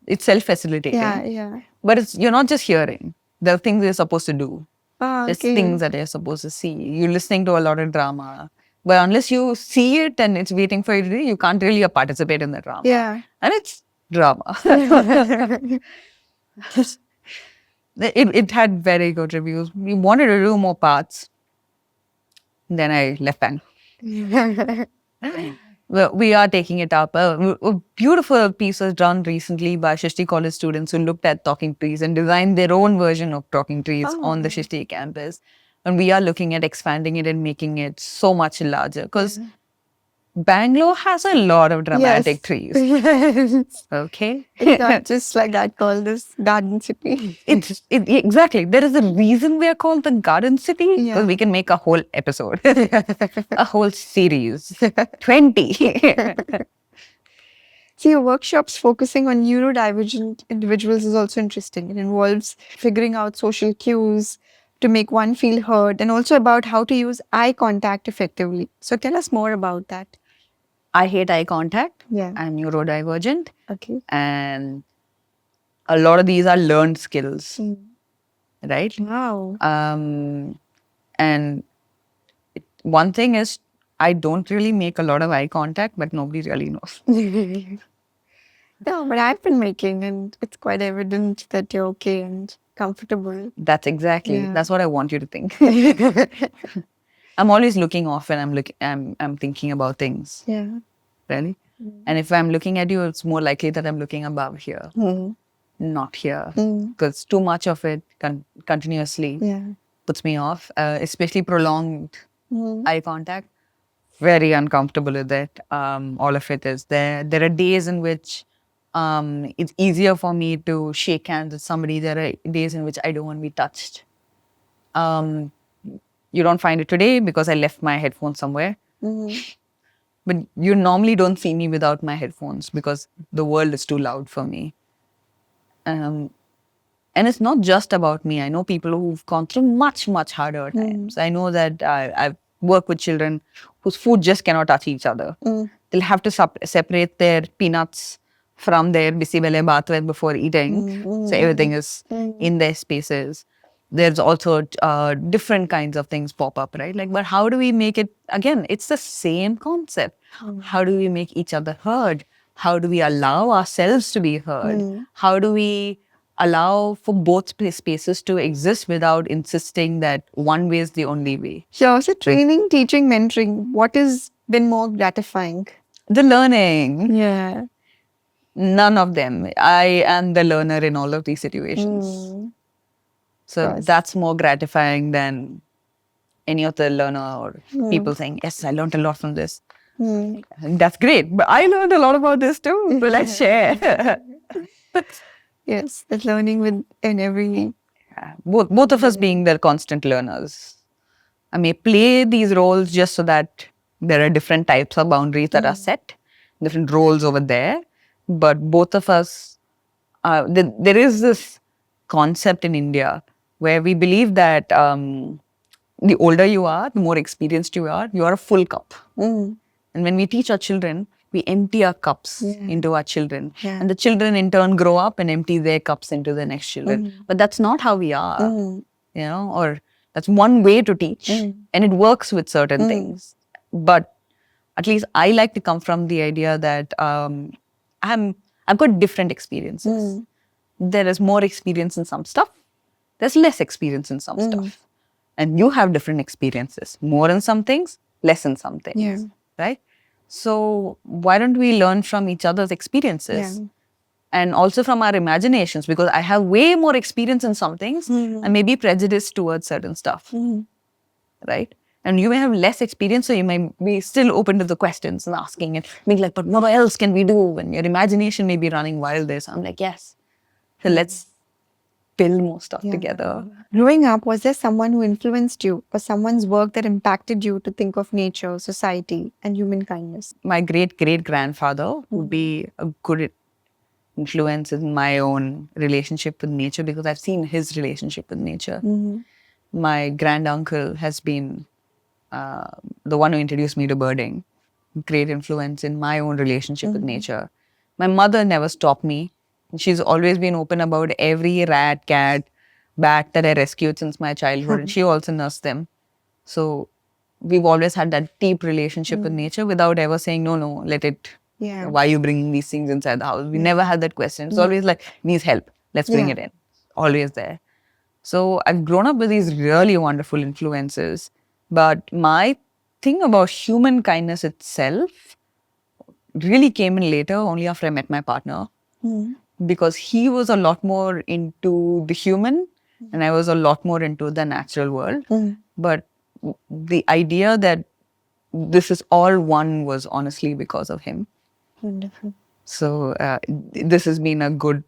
It's self-facilitating. But you're not just hearing. There are things you're supposed to do. There's things that you're supposed to see. You're listening to a lot of drama. But unless you see it and it's waiting for you to do, you can't really participate in the drama. And it's drama. It had very good reviews. We wanted to do more parts. Then I left bank. Well, we are taking it up. A beautiful piece was done recently by Shishti College students who looked at talking trees and designed their own version of talking trees on the Shishti campus. And we are looking at expanding it and making it so much larger because Bangalore has a lot of dramatic trees. Yes. Okay. It's not just like I call this garden city. Exactly. There is a reason we are called the Garden City because we can make a whole episode, a whole series, 20. See, your workshops focusing on neurodivergent individuals is also interesting. It involves figuring out social cues to make one feel heard and also about how to use eye contact effectively. So tell us more about that. I hate eye contact. Yeah. I'm neurodivergent. Okay. And a lot of these are learned skills, right? Wow. And one thing is, I don't really make a lot of eye contact, but nobody really knows. No, but I've been making, and it's quite evident that you're okay and comfortable. That's that's what I want you to think. I'm always looking off and I'm thinking about things. Yeah. Really? And if I'm looking at you, it's more likely that I'm looking above here, not here. Because too much of it continuously puts me off, especially prolonged eye contact. Very uncomfortable with it. All of it is there. There are days in which it's easier for me to shake hands with somebody. There are days in which I don't want to be touched. You don't find it today because I left my headphones somewhere. But you normally don't see me without my headphones because the world is too loud for me. And it's not just about me. I know people who've gone through much, much harder times. I know that I've worked with children whose food just cannot touch each other. They'll have to separate their peanuts from their bisibele bhatware before eating. So everything is in their spaces. There's also different kinds of things pop up, right? Like, but how do we make it, again, it's the same concept. How do we make each other heard? How do we allow ourselves to be heard? How do we allow for both spaces to exist without insisting that one way is the only way? Sure. So training, teaching, mentoring, what has been more gratifying? The learning. Yeah. None of them. I am the learner in all of these situations. So that's more gratifying than any of the learner or people saying, yes, I learned a lot from this. That's great. But I learned a lot about this too. So let's share. Yes, the learning in every... Both of us being the constant learners. I may play these roles just so that there are different types of boundaries that are set, different roles over there. But both of us, there is this concept in India where we believe that the older you are, the more experienced you are a full cup. And when we teach our children, we empty our cups into our children. And the children in turn grow up and empty their cups into the next children. But that's not how we are, you know, or that's one way to teach. And it works with certain things. But at least I like to come from the idea that I've got different experiences. There is more experience in some stuff. There's less experience in some stuff. And you have different experiences. More in some things, less in some things. Right? So why don't we learn from each other's experiences? And also from our imaginations, because I have way more experience in some things and maybe prejudiced towards certain stuff. Right? And you may have less experience, so you may be still open to the questions and asking and being like, but what else can we do? And your imagination may be running wild there. So I'm like, yes. So let's build more stuff together. Growing up, was there someone who influenced you or someone's work that impacted you to think of nature, society, and human kindness? My great-great-grandfather would be a good influence in my own relationship with nature because I've seen his relationship with nature. My granduncle has been the one who introduced me to birding. Great influence in my own relationship with nature. My mother never stopped me. She's always been open about every rat, cat, bat that I rescued since my childhood. And she also nursed them. So we've always had that deep relationship with nature without ever saying, no, let it. Why are you bringing these things inside the house? We never had that question. It's always like, needs help. Let's bring it in. Always there. So I've grown up with these really wonderful influences. But my thing about human kindness itself really came in later, only after I met my partner. Because he was a lot more into the human and I was a lot more into the natural world. But the idea that this is all one was honestly because of him. Wonderful. So this has been a good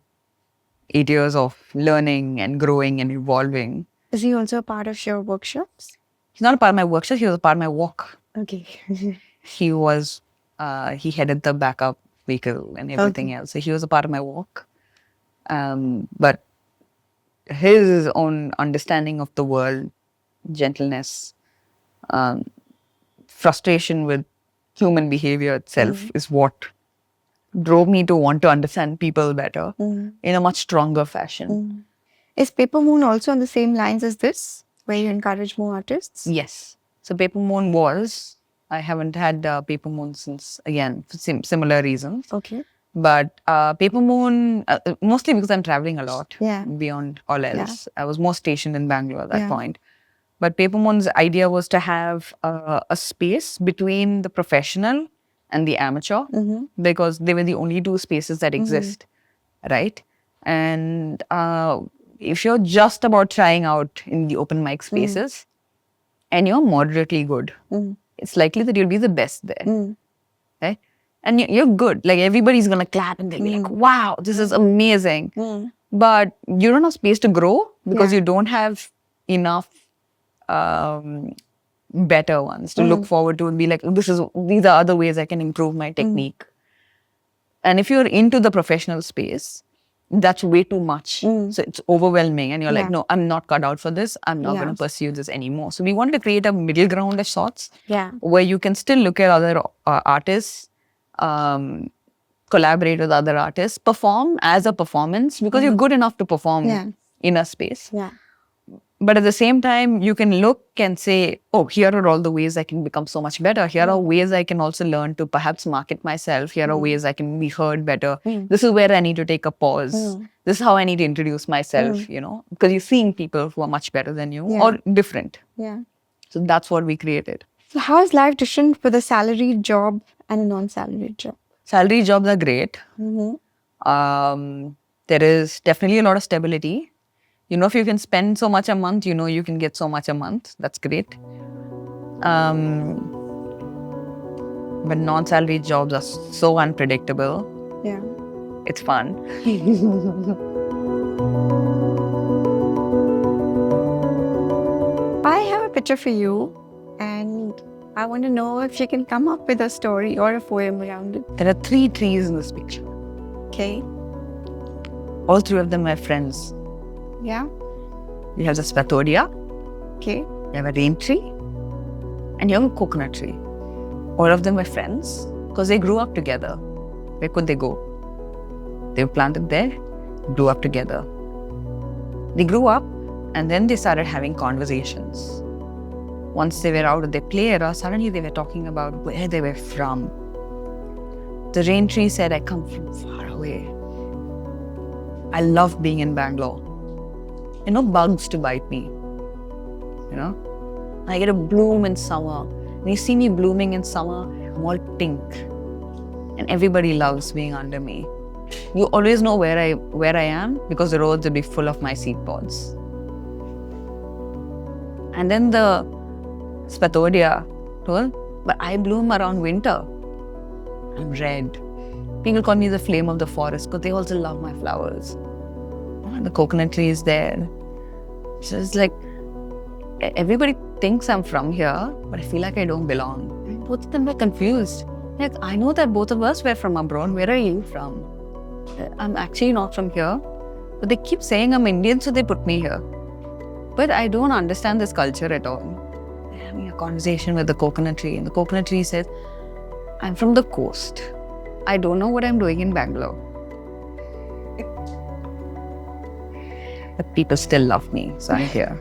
8 years of learning and growing and evolving. Is he also a part of your workshops? He's not a part of my workshop, he was a part of my walk. Okay. He was, he headed the backup vehicle and everything else. So he was a part of my walk. But his own understanding of the world, gentleness, frustration with human behavior itself is what drove me to want to understand people better in a much stronger fashion. Is PaperMoon also on the same lines as this, where you encourage more artists? Yes. So PaperMoon was, I haven't had PaperMoon since, again, for similar reasons. Okay. But PaperMoon, mostly because I'm traveling a lot beyond all else. I was more stationed in Bangalore at that point. But PaperMoon's idea was to have a space between the professional and the amateur because they were the only two spaces that exist, right? And if you're just about trying out in the open mic spaces and you're moderately good, it's likely that you'll be the best there, right? And you're good. Like everybody's going to clap and they'll be like, wow, this is amazing. But you don't have space to grow because you don't have enough better ones to look forward to and be like, these are other ways I can improve my technique. And if you're into the professional space, that's way too much. So it's overwhelming and you're like, no, I'm not cut out for this. I'm not going to pursue this anymore. So we wanted to create a middle ground of sorts where you can still look at other artists, collaborate with other artists, perform as a performance because you're good enough to perform in a space. But at the same time, you can look and say, oh, here are all the ways I can become so much better. Here are ways I can also learn to perhaps market myself. Here are ways I can be heard better. This is where I need to take a pause. This is how I need to introduce myself, you know, because you're seeing people who are much better than you or different. So that's what we created. So how is life different with a salaried job and a non-salaried job? Salary jobs are great. There is definitely a lot of stability. You know, if you can spend so much a month, you know you can get so much a month. That's great. But non-salaried jobs are so unpredictable. It's fun. I have a picture for you and I want to know if you can come up with a story or a poem around it. There are 3 trees in this picture. Okay. All 3 of them are friends. Yeah. You have the Spathodia, Okay. you have a rain tree, and you have a coconut tree. All of them were friends because they grew up together. Where could they go? They were planted there, grew up together. They grew up and then they started having conversations. Once they were out of their play era, suddenly they were talking about where they were from. The rain tree said, I come from far away. I love being in Bangalore. No bugs to bite me, you know. I get a bloom in summer. And you see me blooming in summer, I'm all pink. And everybody loves being under me. You always know where I am because the roads will be full of my seed pods. And then the Spathodia told, but I bloom around winter. I'm red. People call me the flame of the forest because they also love my flowers. The coconut tree is there. So it's like, everybody thinks I'm from here, but I feel like I don't belong. And both of them were confused. Like, I know that both of us were from abroad. Where are you from? I'm actually not from here. But they keep saying I'm Indian, so they put me here. But I don't understand this culture at all. They're having a conversation with the coconut tree, and the coconut tree says, I'm from the coast. I don't know what I'm doing in Bangalore. But people still love me, so I'm here.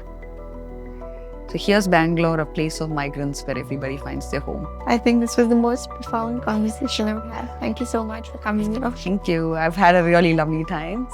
So here's Bangalore, a place of migrants where everybody finds their home. I think this was the most profound conversation I've had. Thank you so much for coming. Thank you. I've had a really lovely time.